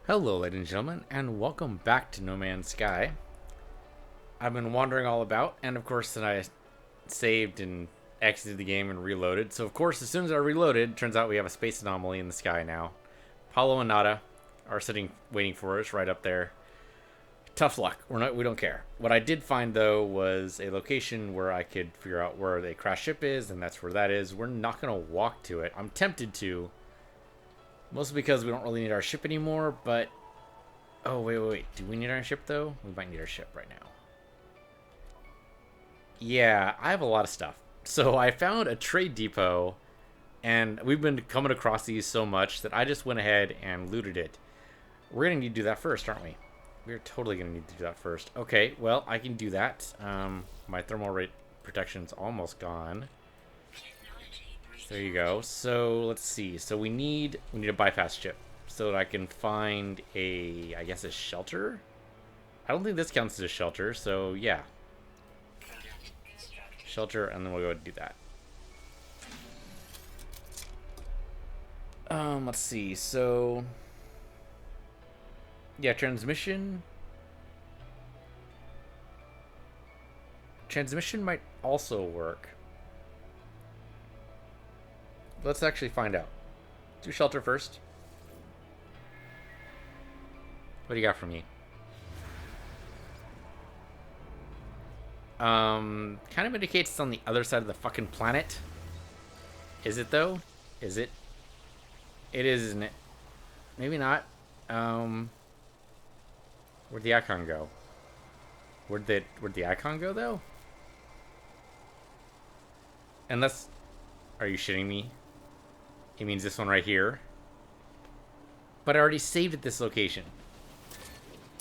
Hello, ladies and gentlemen, and welcome back to No Man's Sky. I've been wandering all about, and of course, then I saved and exited the game and reloaded. So, of course, as soon as I reloaded, turns out we have a space anomaly in the sky now. Paulo and Nada are sitting waiting for us right up there. Tough luck. We don't care. What I did find though was a location where I could figure out where the crash ship is, and that's where that is. We're not gonna walk to it. I'm tempted to. Mostly because we don't really need our ship anymore, but... Oh, wait. Do we need our ship, though? We might need our ship right now. Yeah, I have a lot of stuff. So I found a trade depot, and we've been coming across these so much that I just went ahead and looted it. We're going to need to do that first, aren't we? We're totally going to need to do that first. Okay, well, I can do that. My thermal rate protection's almost gone. There you go. So let's see. So we need a bypass chip so that I can find I guess a shelter. I don't think this counts as a shelter. So yeah, shelter, and then we'll go ahead and do that. Let's see. So yeah, transmission. Transmission might also work. Let's actually find out. Do shelter first. What do you got for me? Kind of indicates it's on the other side of the fucking planet. Is it though? Is it? It is, isn't it? Maybe not. Where'd the icon go? Where'd the icon go though? Unless, are you shitting me? It means this one right here. But I already saved at this location.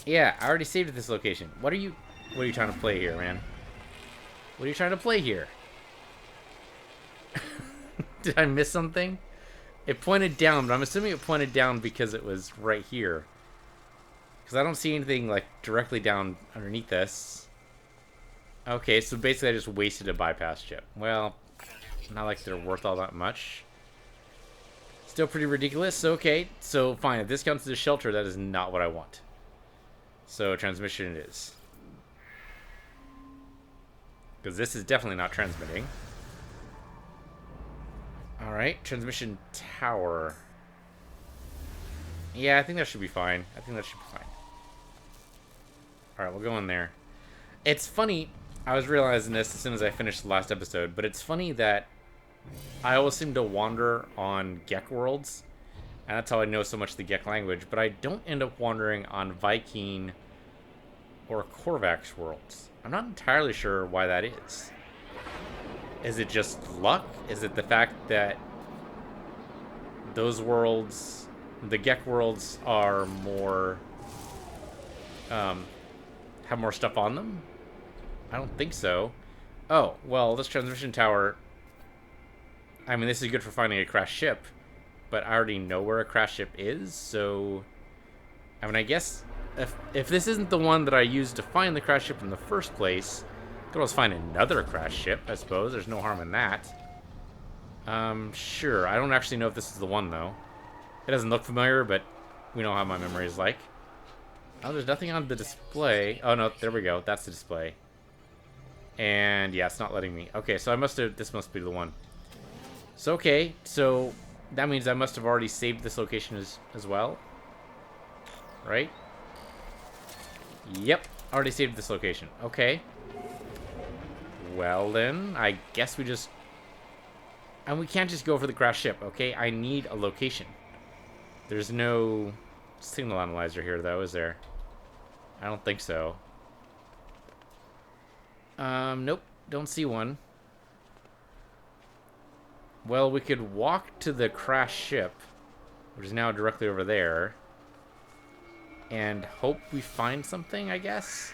Yeah, I already saved at this location. What are you trying to play here, man? What are you trying to play here? Did I miss something? It pointed down, but I'm assuming it pointed down because it was right here. Because I don't see anything like directly down underneath this. Okay, so basically I just wasted a bypass chip. Well, not like they're worth all that much. Still pretty ridiculous. Okay, so fine. If this counts as a shelter, that is not what I want. So transmission it is. Because this is definitely not transmitting. Alright, transmission tower. Yeah, I think that should be fine. Alright, we'll go in there. It's funny, I was realizing this as soon as I finished the last episode, but it's funny that I always seem to wander on Gek worlds, and that's how I know so much of the Gek language, but I don't end up wandering on Viking or Korvax worlds. I'm not entirely sure why that is. Is it just luck? Is it the fact that those worlds, the Gek worlds, are more, have more stuff on them? I don't think so. Oh, well, this transmission tower... I mean, this is good for finding a crashed ship, but I already know where a crashed ship is, so... I mean, I guess if this isn't the one that I used to find the crashed ship in the first place, I could always find another crashed ship, I suppose. There's no harm in that. Sure. I don't actually know if this is the one, though. It doesn't look familiar, but we know how my memory is like. Oh, there's nothing on the display. Oh, no, there we go. That's the display. And, yeah, it's not letting me. Okay, so this must be the one. So, okay, so that means I must have already saved this location as well. Right? Yep, already saved this location. Okay. Well, then, I guess we just... And we can't just go for the crashed ship, okay? I need a location. There's no signal analyzer here, though, is there? I don't think so. Nope, don't see one. Well, we could walk to the crashed ship, which is now directly over there, and hope we find something, I guess?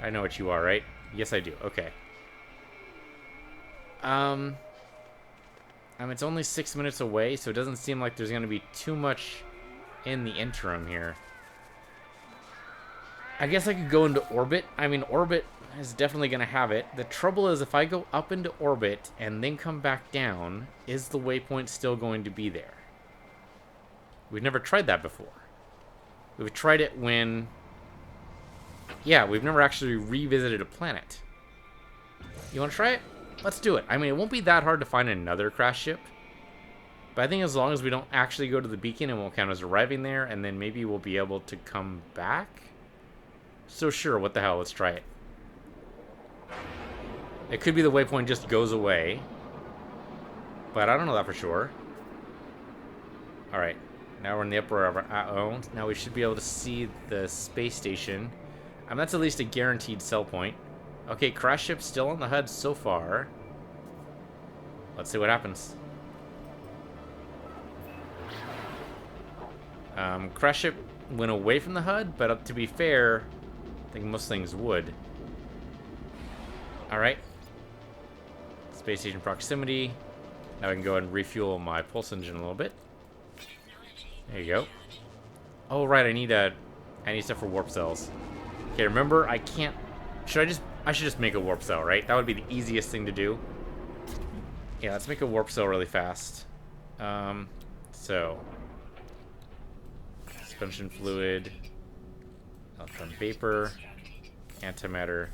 I know what you are, right? Yes, I do. Okay. I mean, it's only 6 minutes away, so it doesn't seem like there's going to be too much in the interim here. I guess I could go into orbit. I mean, orbit is definitely going to have it. The trouble is, if I go up into orbit and then come back down, is the waypoint still going to be there? We've never tried that before. We've tried it when... Yeah, we've never actually revisited a planet. You want to try it? Let's do it. I mean, it won't be that hard to find another crash ship. But I think as long as we don't actually go to the beacon, it won't count as arriving there, and then maybe we'll be able to come back? So sure, what the hell, let's try it. It could be the waypoint just goes away. But I don't know that for sure. Alright, now we're in the upper of our uh-oh. Now we should be able to see the space station. That's at least a guaranteed sell point. Okay, crash ship still on the HUD so far. Let's see what happens. Crash ship went away from the HUD, but to be fair, I think most things would. Alright. Space station proximity. Now I can go ahead and refuel my pulse engine a little bit. There you go. Oh, right, I need stuff for warp cells. Okay, remember, I can't... I should just make a warp cell, right? That would be the easiest thing to do. Yeah, let's make a warp cell really fast. So... Suspension fluid. Electron vapor. Antimatter.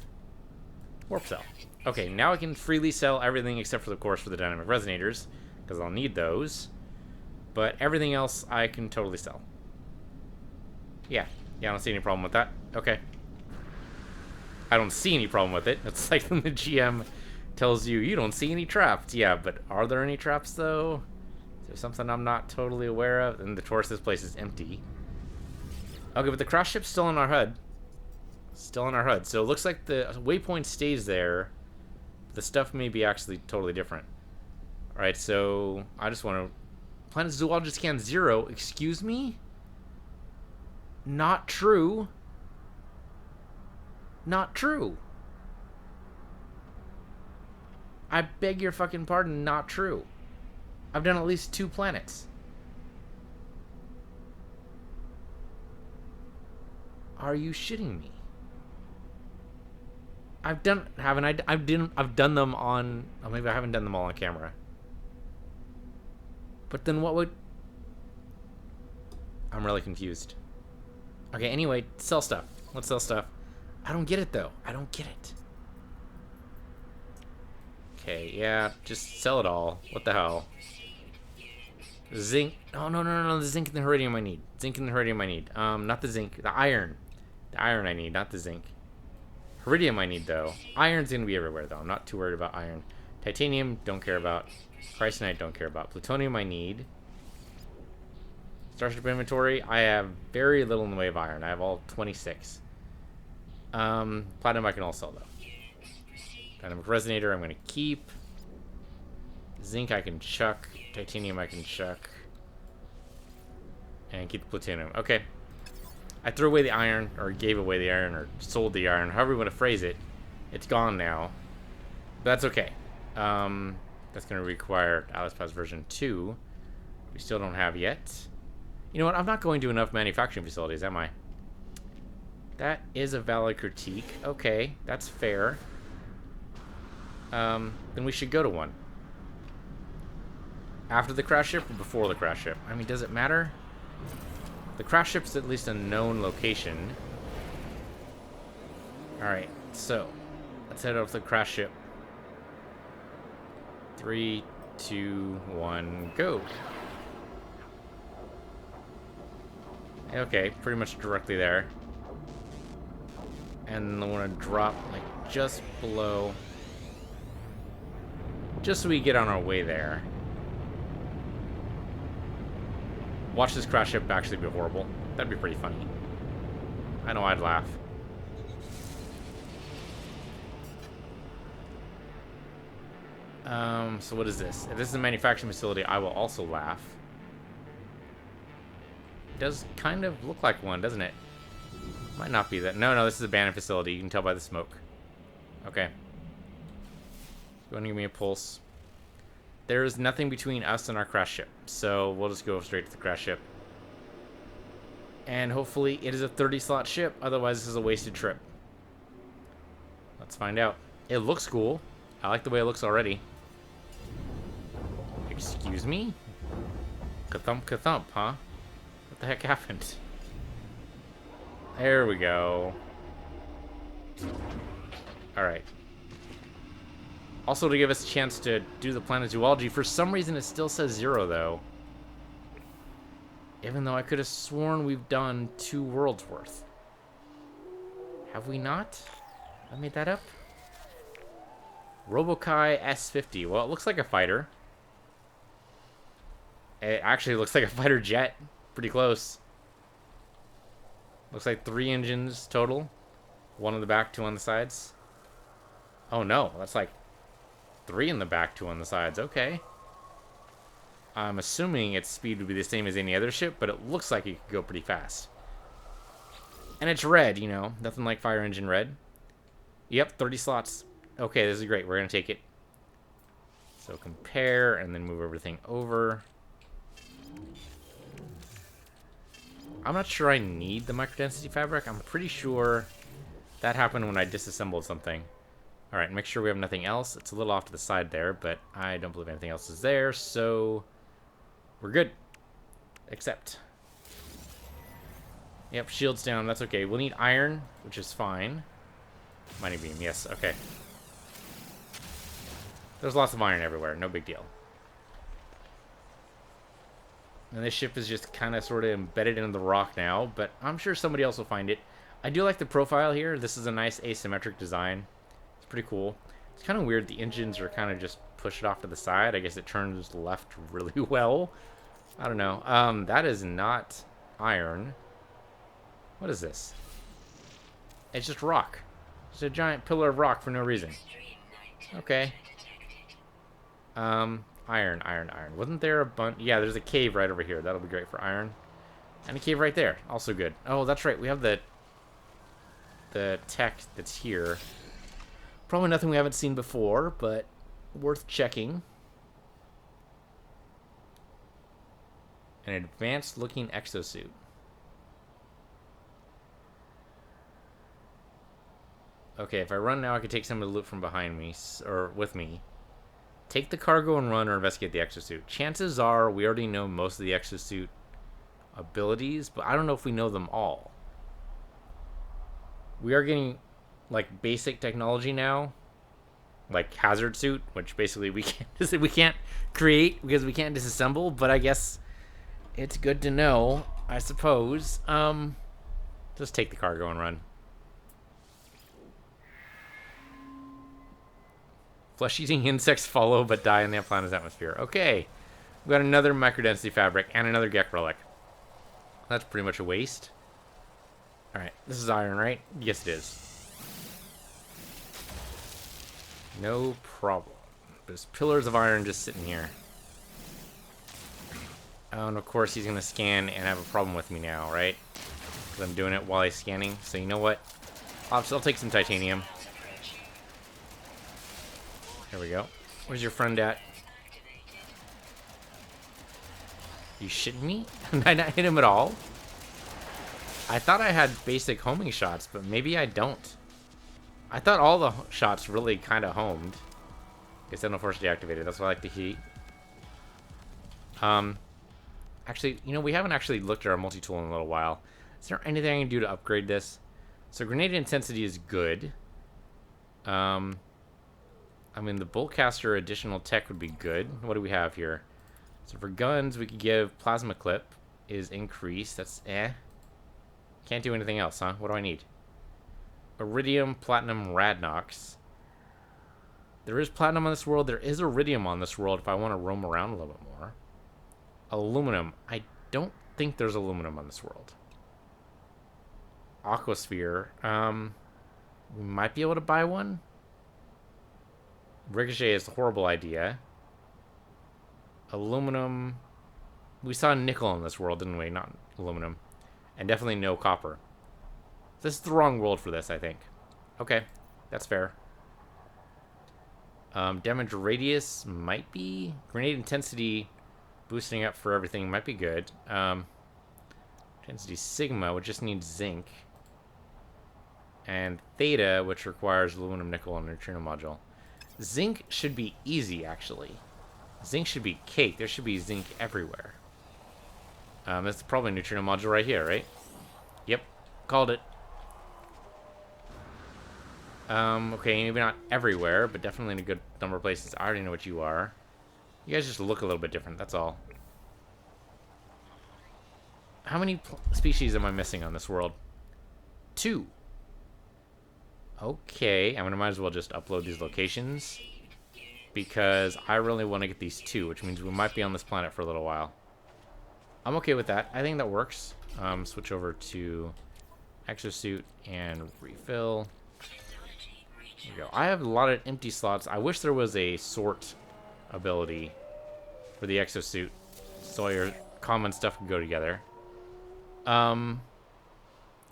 Warp cell. Okay, now I can freely sell everything except for, of course, for the dynamic resonators, because I'll need those. But everything else I can totally sell. Yeah, I don't see any problem with that. Okay. I don't see any problem with it. It's like when the GM tells you, you don't see any traps. Yeah, but are there any traps, though? Is there something I'm not totally aware of? And the Taurus, this place is empty. Okay, but the crash ship's still on our HUD. Still on our HUD. So it looks like the waypoint stays there. The stuff may be actually totally different. Alright, so I just want to... Planet Zoology Scan 0. Excuse me? Not true. Not true. I beg your fucking pardon, not true. I've done at least 2 planets. Are you shitting me? I've done, haven't I? I've done them on, oh, maybe I haven't done them all on camera. But then what would... I'm really confused. Okay, anyway, sell stuff. Let's sell stuff. I don't get it, though. I don't get it. Okay, yeah, just sell it all. What the hell? Zinc. Oh, no. The zinc and the iridium I need. Zinc and the iridium I need. Not the zinc. The iron. The iron I need, not the zinc. Iridium I need, though. Iron's going to be everywhere, though. I'm not too worried about iron. Titanium, don't care about. Chrysonite, don't care about. Plutonium I need. Starship inventory, I have very little in the way of iron. I have all 26. Platinum I can all sell, though. Dynamic resonator I'm going to keep. Zinc I can chuck. Titanium I can chuck. And keep the plutonium. Okay. I threw away the iron, or gave away the iron, or sold the iron. However you want to phrase it. It's gone now. But that's okay. That's going to require Atlas Pass version 2. We still don't have yet. You know what? I'm not going to enough manufacturing facilities, am I? That is a valid critique. Okay, that's fair. Then we should go to one. After the crash ship or before the crash ship? I mean, does it matter? The crash ship's at least a known location. Alright, so let's head off the crash ship. 3, 2, 1, go. Okay, pretty much directly there. And I want to drop like just below. Just so we get on our way there. Watch this crash ship actually be horrible. That'd be pretty funny. I know I'd laugh. So what is this? If this is a manufacturing facility, I will also laugh. It does kind of look like one, doesn't it? Might not be that. No, this is a abandoned facility. You can tell by the smoke. Okay. Go and give me a pulse. There is nothing between us and our crash ship, so we'll just go straight to the crash ship. And hopefully it is a 30-slot ship, otherwise this is a wasted trip. Let's find out. It looks cool. I like the way it looks already. Excuse me? Ka-thump, ka-thump, huh? What the heck happened? There we go. Alright. Also, to give us a chance to do the planet zoology, for some reason it still says 0, though. Even though I could have sworn we've done 2 worlds worth. Have we not? I made that up? Robokai S50. Well, it looks like a fighter. It actually looks like a fighter jet. Pretty close. Looks like 3 engines total. 1 on the back, 2 on the sides. Oh no, that's like 3 in the back, 2 on the sides. Okay. I'm assuming its speed would be the same as any other ship, but it looks like it could go pretty fast. And it's red, you know. Nothing like fire engine red. Yep, 30 slots. Okay, this is great. We're going to take it. So compare, and then move everything over. I'm not sure I need the microdensity fabric. I'm pretty sure that happened when I disassembled something. Alright, make sure we have nothing else. It's a little off to the side there, but I don't believe anything else is there, so we're good. Except. Yep, shield's down. That's okay. We'll need iron, which is fine. Mighty beam, yes, okay. There's lots of iron everywhere. No big deal. And this ship is just kind of sort of embedded into the rock now, but I'm sure somebody else will find it. I do like the profile here. This is a nice asymmetric design. It's pretty cool. It's kind of weird. The engines are kind of just pushed off to the side. I guess it turns left really well. I don't know. That is not iron. What is this? It's just rock. It's a giant pillar of rock for no reason. Okay. Iron. Wasn't there a bunch? Yeah, there's a cave right over here. That'll be great for iron. And a cave right there. Also good. Oh, that's right. We have the tech that's here. Probably nothing we haven't seen before, but worth checking. An advanced looking exosuit. Okay, if I run now, I can take some of the loot from behind me, or with me. Take the cargo and run or investigate the exosuit. Chances are we already know most of the exosuit abilities, but I don't know if we know them all. We are getting, like, basic technology now. Like hazard suit, which basically we can't create because we can't disassemble, but I guess it's good to know, I suppose. Just take the cargo and run. Flesh-eating insects follow but die in the planet's atmosphere. Okay. We got another microdensity fabric and another Gek relic. That's pretty much a waste. Alright, this is iron, right? Yes, it is. No problem. There's pillars of iron just sitting here. Oh, and of course he's going to scan and have a problem with me now, right? Because I'm doing it while he's scanning. So you know what? I'll take some titanium. There we go. Where's your friend at? You shitting me? Did I not hit him at all? I thought I had basic homing shots, but maybe I don't. I thought all the shots really kind of homed. Guess I don't force deactivated. That's what I like to heat. Actually, you know, we haven't actually looked at our multi-tool in a little while. Is there anything I can do to upgrade this? So grenade intensity is good. I mean, the boltcaster additional tech would be good. What do we have here? So for guns, we could give plasma clip is increased. That's Can't do anything else, huh? What do I need? Iridium, platinum, radnox. There is platinum on this world. There is iridium on this world if I want to roam around a little bit more. Aluminum. I don't think there's aluminum on this world. Aquasphere. We might be able to buy one. Ricochet is a horrible idea. Aluminum. We saw nickel in this world, didn't we? Not aluminum. And definitely no copper. This is the wrong world for this, I think. Okay, that's fair. Damage radius might be. Grenade intensity boosting up for everything might be good. Intensity sigma, which just needs zinc. And theta, which requires aluminum, nickel, and neutrino module. Zinc should be easy, actually. Zinc should be cake. There should be zinc everywhere. That's probably neutrino module right here, right? Yep. Called it. Okay, maybe not everywhere, but definitely in a good number of places. I already know what you are. You guys just look a little bit different, that's all. How many species am I missing on this world? 2. Okay, I'm gonna might as well just upload these locations, because I really want to get these 2, which means we might be on this planet for a little while. I'm okay with that. I think that works. Switch over to exosuit and refill. There we go. I have a lot of empty slots. I wish there was a sort ability for the exosuit, so all your common stuff can go together.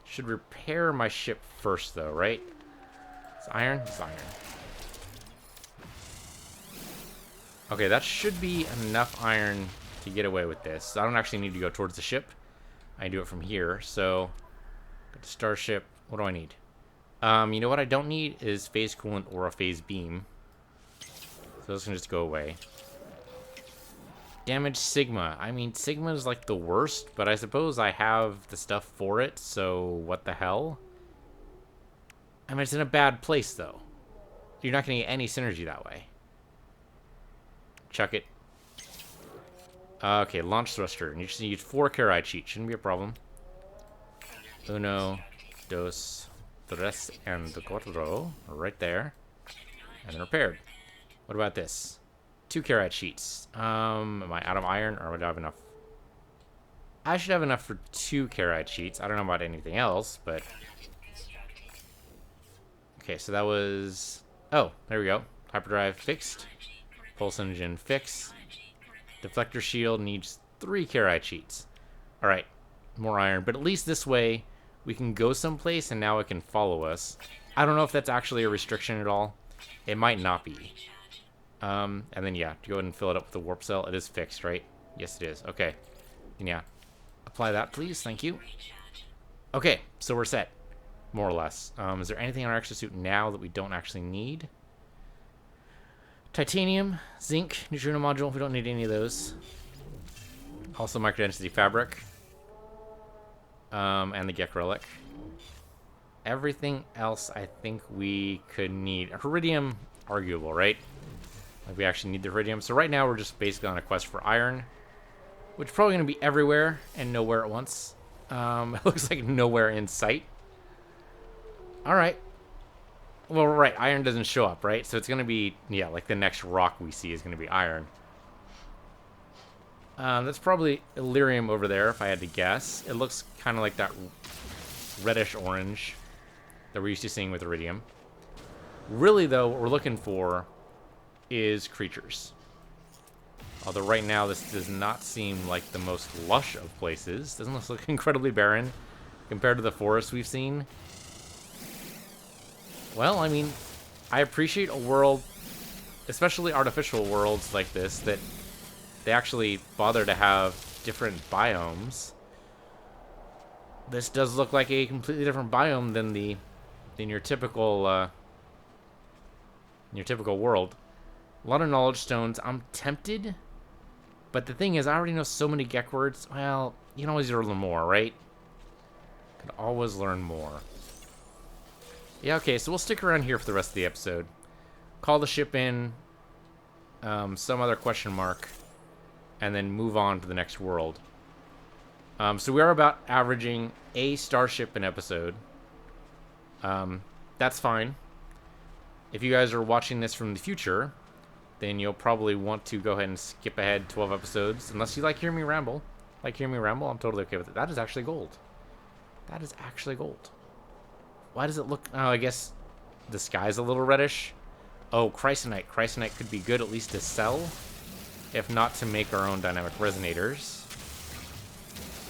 Should repair my ship first, though, right? It's iron? It's iron. Okay, that should be enough iron to get away with this. I don't actually need to go towards the ship. I do it from here, so... Go to starship. What do I need? You know what I don't need is phase coolant or a phase beam. So this can just go away. Damage Sigma. I mean, Sigma is like the worst, but I suppose I have the stuff for it, so what the hell? I mean, it's in a bad place, though. You're not going to get any synergy that way. Chuck it. Okay, launch thruster. And you just need 4 Karai cheat. Shouldn't be a problem. Uno, dos, tres, and cuatro. Right there. And then repaired. What about this? 2 Karai cheats. Am I out of iron, or would I have enough? I should have enough for 2 Karai cheats. I don't know about anything else, but... Okay, so that was... Oh, there we go. Hyperdrive fixed. Pulse engine fixed. Deflector shield needs 3 Karai cheats. Alright, more iron. But at least this way, we can go someplace and now it can follow us. I don't know if that's actually a restriction at all. It might not be. And then, yeah, to go ahead and fill it up with the warp cell. It is fixed, right? Yes, it is. Okay. And yeah. Apply that, please. Thank you. Okay, so we're set. More or less. Is there anything on our exosuit now that we don't actually need? Titanium, zinc, neutrino module. We don't need any of those. Also microdensity fabric. And the Gek relic. Everything else I think we could need. Iridium, arguable, right? Like we actually need the iridium. So right now we're just basically on a quest for iron, which is probably going to be everywhere and nowhere at once. It looks like nowhere in sight. All right. Well, right, iron doesn't show up, right? So it's going to be, yeah, like the next rock we see is going to be iron. That's probably Illyrium over there, if I had to guess. It looks kind of like that reddish orange that we're used to seeing with iridium. Really, though, what we're looking for is creatures. Although right now this does not seem like the most lush of places. Doesn't this look incredibly barren compared to the forest we've seen? Well, I mean, I appreciate a world, especially artificial worlds like this, that they actually bother to have different biomes. This does look like a completely different biome than your typical world. A lot of knowledge stones. I'm tempted, but the thing is, I already know so many Gek words. Well, you can always learn more, right? Could always learn more. Yeah, okay, so we'll stick around here for the rest of the episode. Call the ship in, some other question mark, and then move on to the next world. So we are about averaging a starship an episode. That's fine. If you guys are watching this from the future, then you'll probably want to go ahead and skip ahead 12 episodes, unless you like hearing me ramble. Like hearing me ramble, I'm totally okay with it. That is actually gold. That is actually gold. Why does it look... Oh, I guess the sky's a little reddish. Oh, Chrysonite. Chrysonite could be good at least to sell, if not to make our own dynamic resonators.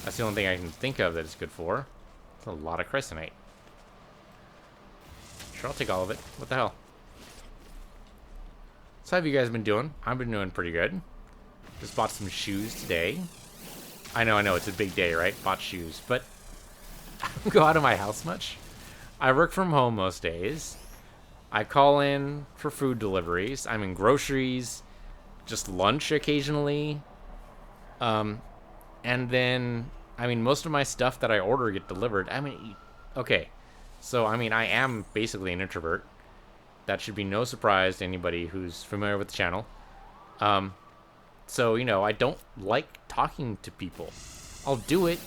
That's the only thing I can think of that it's good for. It's a lot of Chrysonite. Sure, I'll take all of it. What the hell? So how have you guys been doing? I've been doing pretty good. Just bought some shoes today. I know, it's a big day, right? Bought shoes, but I don't go out of my house much. I work from home most days. I call in for food deliveries. I'm in groceries, just lunch occasionally. And then, I mean, most of my stuff that I order get delivered. I mean, Okay. So, I mean, I am basically an introvert. That should be no surprise to anybody who's familiar with the channel. Um, so, I don't like talking to people. I'll do it,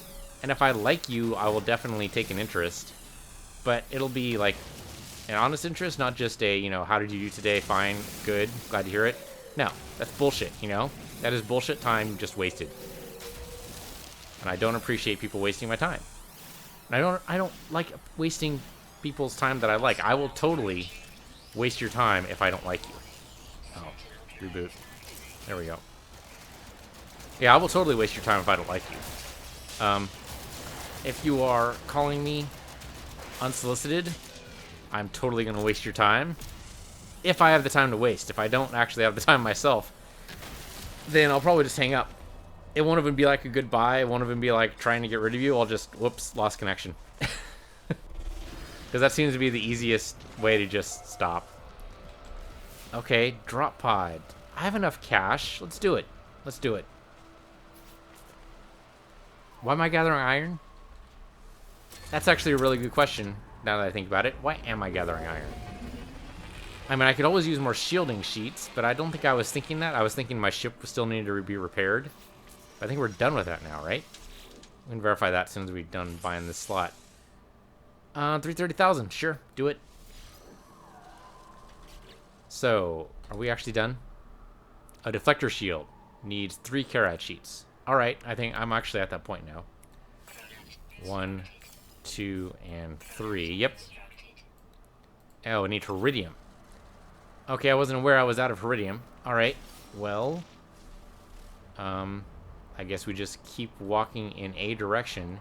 and if I like you, I will definitely take an interest. But it'll be like an honest interest, not just a, how did you do today? Fine, good, glad to hear it. No, that's bullshit, That is bullshit time just wasted. And I don't appreciate people wasting my time. And I don't like wasting people's time that I like. I will totally waste your time if I don't like you. Oh, reboot. There we go. Yeah, I will totally waste your time if I don't like you. If you are calling me unsolicited, I'm totally going to waste your time. If I have the time to waste. If I don't actually have the time myself, then I'll probably just hang up. It won't even be like a goodbye. It won't even be like trying to get rid of you. I'll just, whoops, lost connection. Because that seems to be the easiest way to just stop. Okay, drop pod. I have enough cash. Let's do it. Let's do it. Why am I gathering iron? That's actually a really good question, now that I think about it. Why am I gathering iron? I mean, I could always use more shielding sheets, but I don't think I was thinking that. I was thinking my ship still needed to be repaired. I think we're done with that now, right? We can verify that as soon as we're done buying this slot. 330,000. Sure, do it. So, are we actually done? A deflector shield needs 3 Karat sheets. Alright, I think I'm actually at that point now. 1, 2, and 3. Yep. Oh, I need Iridium. Okay, I wasn't aware I was out of Iridium. Alright, well... I guess we just keep walking in a direction.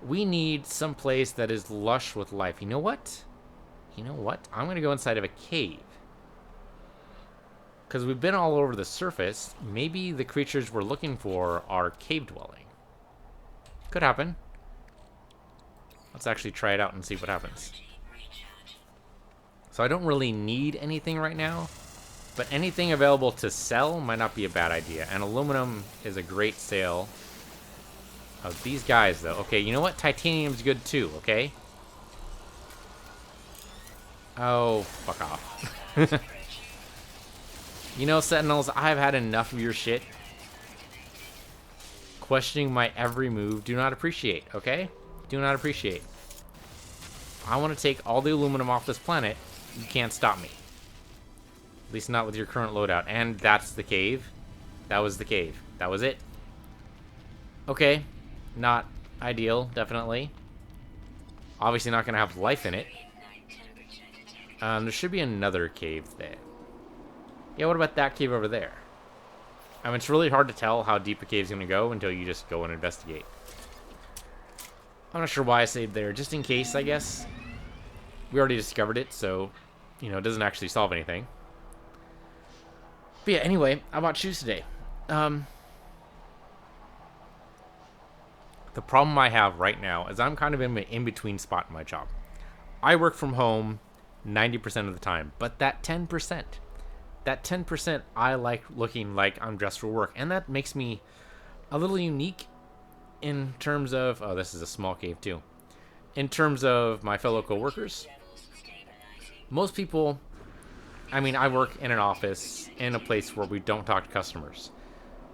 We need some place that is lush with life. You know what? You know what? I'm going to go inside of a cave. Because we've been all over the surface. Maybe the creatures we're looking for are cave dwelling. Could happen. Let's actually try it out and see what happens. So I don't really need anything right now. But anything available to sell might not be a bad idea. And aluminum is a great sale. Of these guys, though. Okay, you know what? Titanium's good, too, okay? Oh, fuck off. Sentinels, I've had enough of your shit. Questioning my every move. Do not appreciate, okay? Do not appreciate. I want to take all the aluminum off this planet. You can't stop me. At least not with your current loadout. And that's the cave. That was the cave. That was it. Okay. Not ideal, definitely. Obviously not going to have life in it. There should be another cave there. Yeah, what about that cave over there? I mean, it's really hard to tell how deep a cave's going to go until you just go and investigate. I'm not sure why I saved there. Just in case, I guess. We already discovered it, so, it doesn't actually solve anything. But yeah, anyway, I bought shoes today. The problem I have right now is I'm kind of in an in-between spot in my job. I work from home 90% of the time, but that 10%, I like looking like I'm dressed for work, and that makes me a little unique in terms of, oh, this is a small cave too, in terms of my fellow coworkers. Most people, I mean, I work in an office in a place where we don't talk to customers.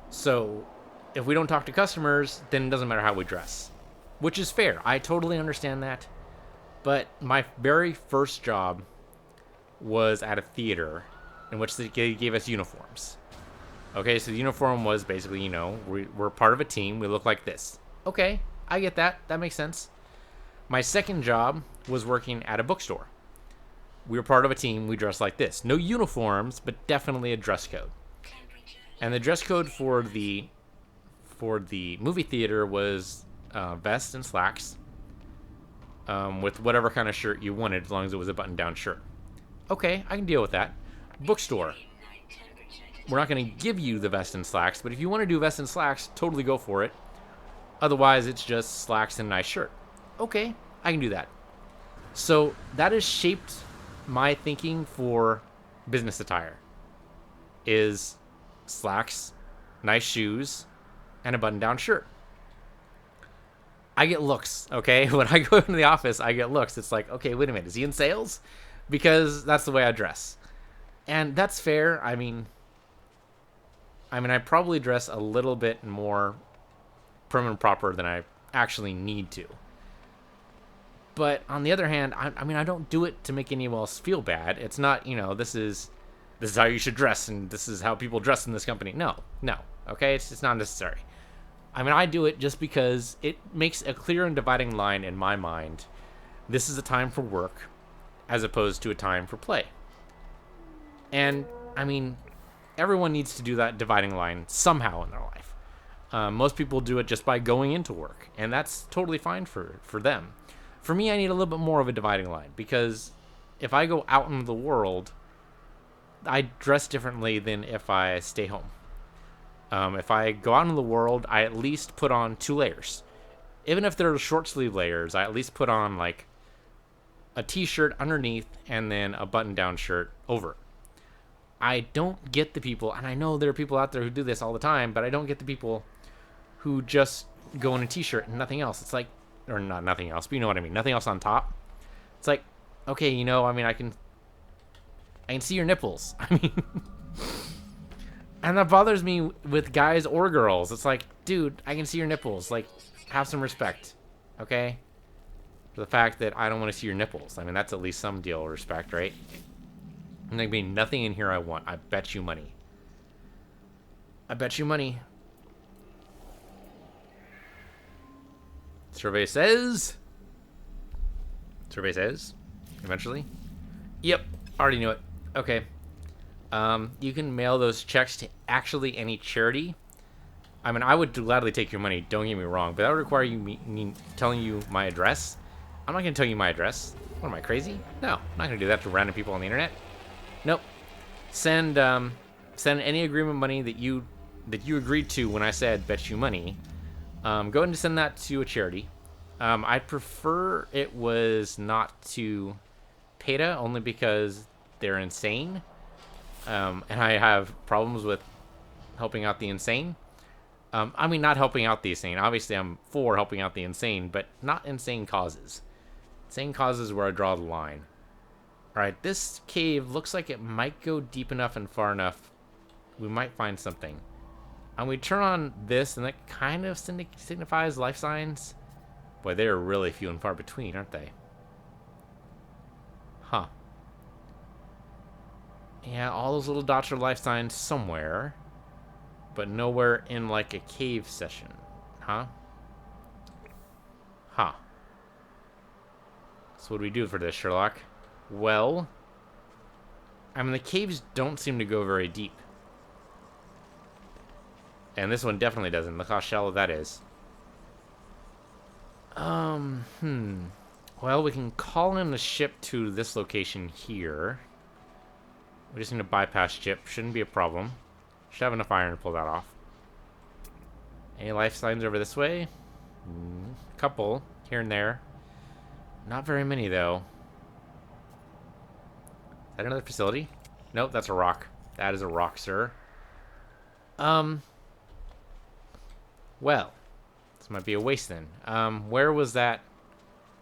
So if we don't talk to customers, then it doesn't matter how we dress, which is fair. I totally understand that. But my very first job was at a theater in which they gave us uniforms. Okay, so the uniform was basically, we're part of a team. We look like this. Okay, I get that. That makes sense. My second job was working at a bookstore. We were part of a team. We dressed like this. No uniforms, but definitely a dress code. And the dress code for the movie theater was vest and slacks with whatever kind of shirt you wanted, as long as it was a button-down shirt. Okay, I can deal with that. Bookstore. We're not going to give you the vest and slacks, but if you want to do vest and slacks, totally go for it. Otherwise, it's just slacks and a nice shirt. Okay, I can do that. So that has shaped my thinking for business attire. Is slacks, nice shoes, and a button-down shirt. I get looks, okay? When I go into the office, I get looks. It's like, okay, wait a minute, is he in sales? Because that's the way I dress. And that's fair. I probably dress a little bit more prim and proper than I actually need to. But on the other hand, I don't do it to make anyone else feel bad. It's not, this is how you should dress, and this is how people dress in this company. No, okay? It's not necessary. I do it just because it makes a clear and dividing line in my mind. This is a time for work as opposed to a time for play. And, everyone needs to do that dividing line somehow in their life. Most people do it just by going into work, and that's totally fine for them. For me, I need a little bit more of a dividing line, because if I go out into the world, I dress differently than if I stay home. If I go out into the world, I at least put on 2 layers. Even if they're short sleeve layers, I at least put on like a t-shirt underneath and then a button-down shirt over. I don't get the people, and I know there are people out there who do this all the time, but I don't get the people who just go in a t-shirt and nothing else. It's like, or not nothing else, but you know what I mean. Nothing else on top. It's like, okay, I can see your nipples. And that bothers me with guys or girls. It's like, dude, I can see your nipples. Like, have some respect, okay? For the fact that I don't want to see your nipples. That's at least some deal of respect, right? And there'd be nothing in here I want. I bet you money. Survey says, eventually. Yep, already knew it. Okay. You can mail those checks to actually any charity. I would gladly take your money, don't get me wrong, but that would require me telling you my address. I'm not going to tell you my address. What am I, crazy? No, I'm not going to do that to random people on the internet. Nope. Send any agreement money that you agreed to when I said bet you money. Go ahead and send that to a charity. I prefer it was not to PETA, only because they're insane. And I have problems with helping out the insane. Not helping out the insane. Obviously, I'm for helping out the insane, but not insane causes. Insane causes where I draw the line. Alright, this cave looks like it might go deep enough and far enough. We might find something. And we turn on this, and that kind of signifies life signs. Boy, they're really few and far between, aren't they? Huh. Yeah, all those little dots are life signs somewhere, but nowhere in like a cave session. Huh? Huh. So what do we do for this, Sherlock? Well, the caves don't seem to go very deep. And this one definitely doesn't. Look how shallow that is. Well, we can call in the ship to this location here. We just need to bypass ship. Shouldn't be a problem. Should have enough iron to pull that off. Any life signs over this way? A couple, here and there. Not very many, though. Is that another facility? Nope, that's a rock. That is a rock, sir. Well, this might be a waste then. Where was that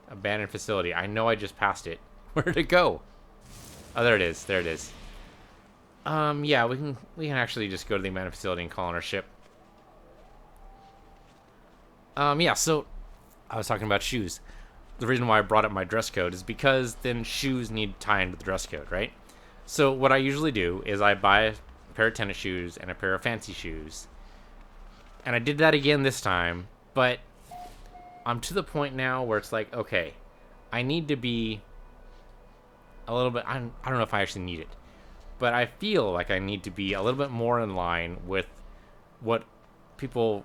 abandoned facility? I know I just passed it. Where did it go? Oh, there it is. There it is. Yeah, we can actually just go to the abandoned facility and call on our ship. Yeah, so I was talking about shoes. The reason why I brought up my dress code is because then shoes need to tie into the dress code, right? So what I usually do is I buy a pair of tennis shoes and a pair of fancy shoes. And I did that again this time, but I'm to the point now where it's like, okay, I need to be a little bit, I don't know if I actually need it, but I feel like I need to be a little bit more in line with what people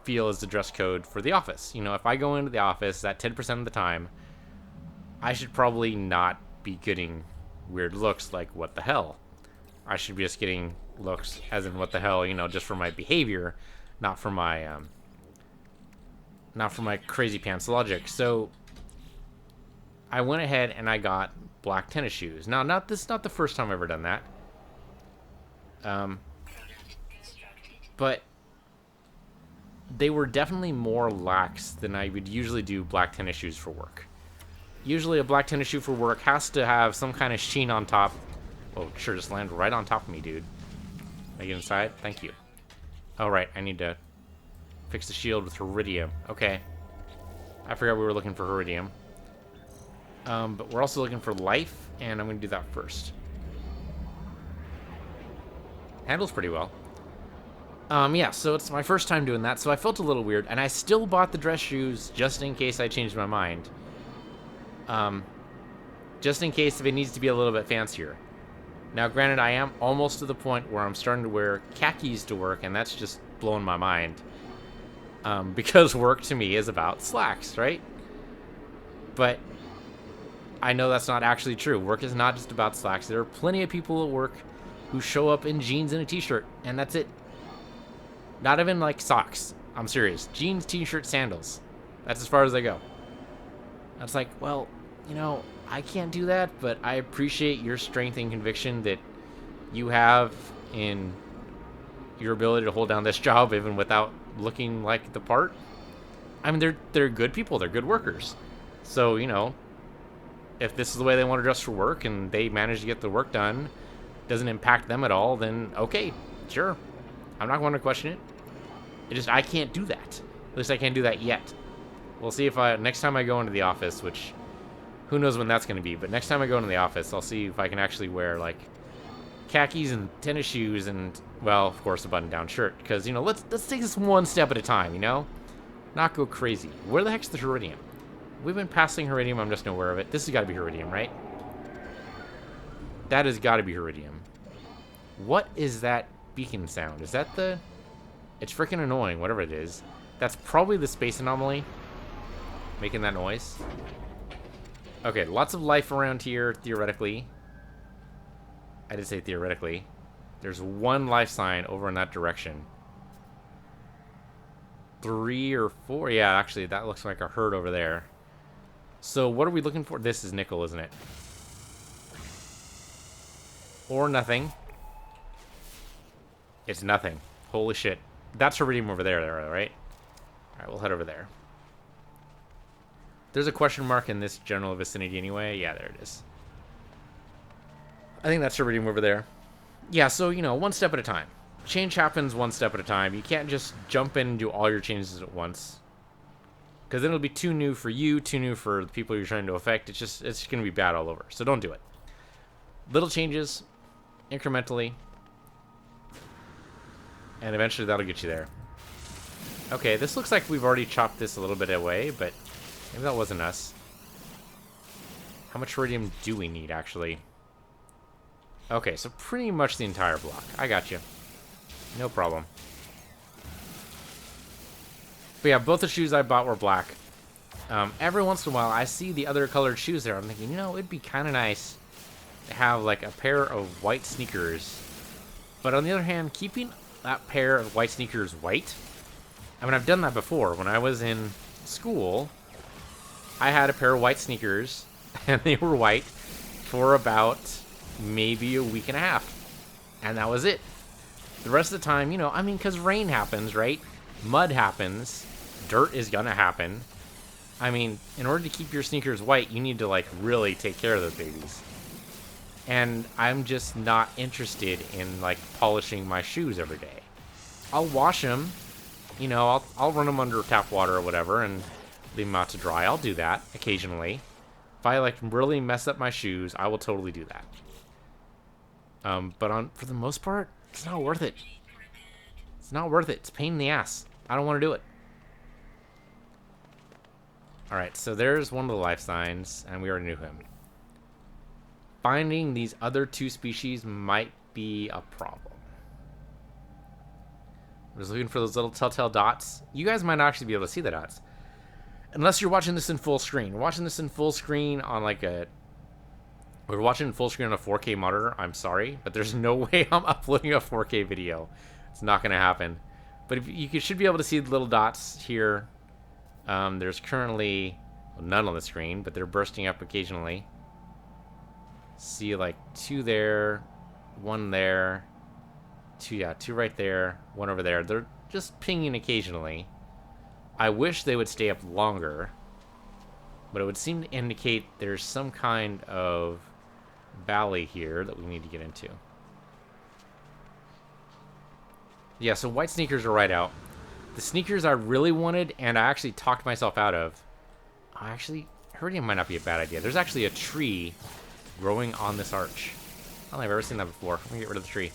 feel is the dress code for the office. If I go into the office that 10% of the time, I should probably not be getting weird looks like what the hell. I should be just getting looks as in what the hell, just for my behavior, not for my crazy pants logic. So I went ahead and I got black tennis shoes. Now, this is not the first time I've ever done that. But they were definitely more lax than I would usually do black tennis shoes for work. Usually a black tennis shoe for work has to have some kind of sheen on top. Oh, sure, just landed right on top of me, dude. Can I get inside? Thank you. Oh, right, I need to fix the shield with Iridium. Okay. I forgot we were looking for Iridium. But we're also looking for life, and I'm going to do that first. Handles pretty well. Yeah, so it's my first time doing that, so I felt a little weird, and I still bought the dress shoes just in case I changed my mind. Just in case if it needs to be a little bit fancier. Now, granted, I am almost to the point where I'm starting to wear khakis to work, and that's just blowing my mind. Because work to me is about slacks, right? But I know that's not actually true. Work is not just about slacks. There are plenty of people at work who show up in jeans and a t-shirt, and that's it. Not even like socks. I'm serious. Jeans, t-shirt, sandals. That's as far as they go. That's like, well, you know, I can't do that, but I appreciate your strength and conviction that you have in your ability to hold down this job even without looking like the part. I mean, they're good people. They're good workers. So, you know, if this is the way they want to dress for work and they manage to get the work done, doesn't impact them at all, then okay, sure. I'm not going to question it. I can't do that. At least I can't do that yet. We'll see if next time I go into the office, which who knows when that's going to be, but next time I go into the office, I'll see if I can actually wear, like, khakis and tennis shoes and, well, of course, a button-down shirt. Because, you know, let's take this one step at a time, you know? Not go crazy. Where the heck's the Iridium? We've been passing Iridium, I'm just not aware of it. This has got to be Iridium, right? That has got to be Iridium. What is that beacon sound? Is that the... It's freaking annoying, whatever it is. That's probably the space anomaly making that noise. Okay, lots of life around here, theoretically. I did say theoretically. There's one life sign over in that direction. 3 or 4. Yeah, actually, that looks like a herd over there. So what are we looking for? This is nickel, isn't it? Or nothing. It's nothing. Holy shit. That's Iridium over there, right? Alright, we'll head over there. There's a question mark in this general vicinity anyway. Yeah, there it is. I think that's Iridium over there. Yeah, so, you know, one step at a time. Change happens one step at a time. You can't just jump in and do all your changes at once. Because then it'll be too new for you, too new for the people you're trying to affect. It's just going to be bad all over. So don't do it. Little changes, incrementally. And eventually that'll get you there. Okay, this looks like we've already chopped this a little bit away, but maybe that wasn't us. How much Iridium do we need, actually? Okay, so pretty much the entire block. I got you. No problem. But yeah, both the shoes I bought were black. Every once in a while, I see the other colored shoes there. I'm thinking, you know, it'd be kind of nice to have, like, a pair of white sneakers. But on the other hand, keeping that pair of white sneakers white, I mean, I've done that before. When I was in school, I had a pair of white sneakers, and they were white for about maybe a week and a half. And that was it. The rest of the time, you know, I mean, because rain happens, right? Mud happens. Dirt is gonna happen. I mean, in order to keep your sneakers white, you need to, like, really take care of those babies. And I'm just not interested in, like, polishing my shoes every day. I'll wash them. You know, I'll run them under tap water or whatever and leave them out to dry. I'll do that occasionally. If I, like, really mess up my shoes, I will totally do that. But for the most part, it's not worth it. It's not worth it. It's a pain in the ass. I don't want to do it. Alright, so there's one of the life signs, and we already knew him. Finding these other two species might be a problem. I'm just looking for those little telltale dots. You guys might actually be able to see the dots. Unless you're watching this in full screen. We're watching this in full screen on like a... We're watching full screen on a 4K monitor. I'm sorry, but there's no way I'm uploading a 4K video. It's not going to happen. But if you should be able to see the little dots here. There's currently none on the screen, but they're bursting up occasionally. See, like, 2 there, 1 there, 2 right there, 1 over there. They're just pinging occasionally. I wish they would stay up longer, but it would seem to indicate there's some kind of valley here that we need to get into. Yeah, so white sneakers are right out. The sneakers I really wanted, and I actually talked myself out of. Iridium might not be a bad idea. There's actually a tree growing on this arch. I don't think I've ever seen that before. I'm gonna get rid of the tree.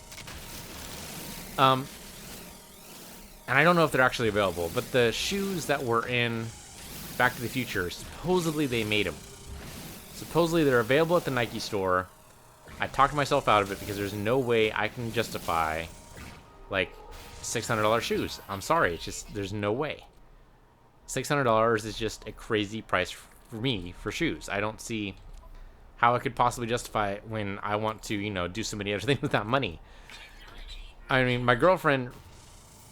And I don't know if they're actually available, but the shoes that were in Back to the Future, supposedly they made them. Supposedly they're available at the Nike store. I talked myself out of it because there's no way I can justify, like, $600 shoes. I'm sorry, it's just, there's no way. $600 is just a crazy price for me for shoes. I don't see how I could possibly justify it when I want to, you know, do so many other things with that money. I mean, my girlfriend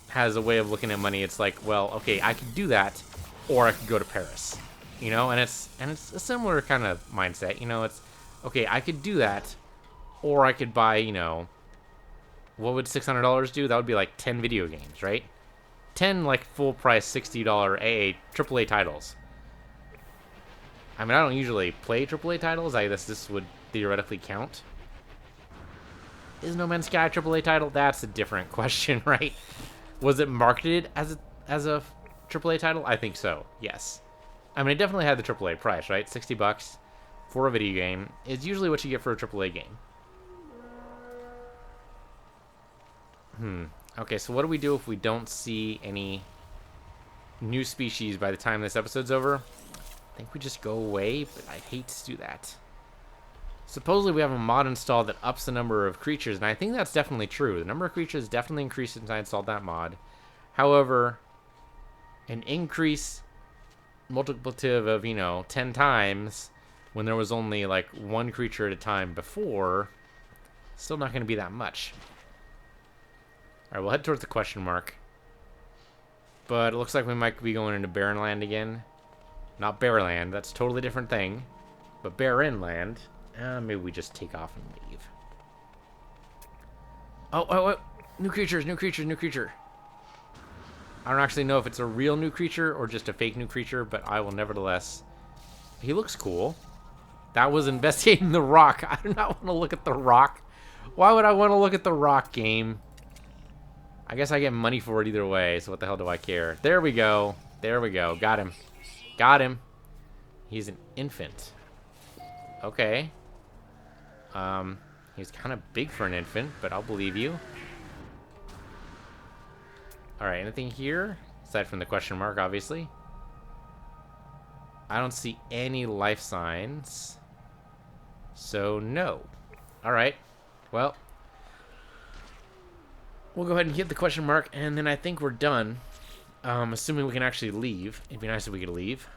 has a way of looking at money. It's like, well, okay, I could do that, or I could go to Paris, you know, and it's a similar kind of mindset, you know. It's okay, I could do that, or I could buy, you know, what would $600 do? That would be like 10 video games, right? 10 like full price $60 AAA titles. I mean, I don't usually play AAA titles. I guess this would theoretically count. Is No Man's Sky a AAA title? That's a different question, right? Was it marketed as a AAA title? I think so. Yes. I mean, it definitely had the AAA price, right? $60 for a video game is usually what you get for a AAA game. Okay, so what do we do if we don't see any new species by the time this episode's over? I think we just go away, but I hate to do that. Supposedly we have a mod installed that ups the number of creatures, and I think that's definitely true. The number of creatures definitely increased since I installed that mod. However, an increase multiplicative of, you know, 10 times when there was only like one creature at a time before, still not going to be that much. Alright, we'll head towards the question mark. But it looks like we might be going into Barren Land again. Not Bearland, that's a totally different thing. But Barren Land. Maybe we just take off and leave. Oh, new creatures, new creatures, new creature. I don't actually know if it's a real new creature or just a fake new creature, but I will nevertheless... He looks cool. That was investigating the rock. I do not want to look at the rock. Why would I want to look at the rock, game? I guess I get money for it either way, so what the hell do I care? There we go. There we go. Got him. Got him. He's an infant. Okay. He's kind of big for an infant, but I'll believe you. Alright, anything here? Aside from the question mark, obviously. I don't see any life signs. So, no. Alright. Well, we'll go ahead and hit the question mark, and then I think we're done. Assuming we can actually leave. It'd be nice if we could leave.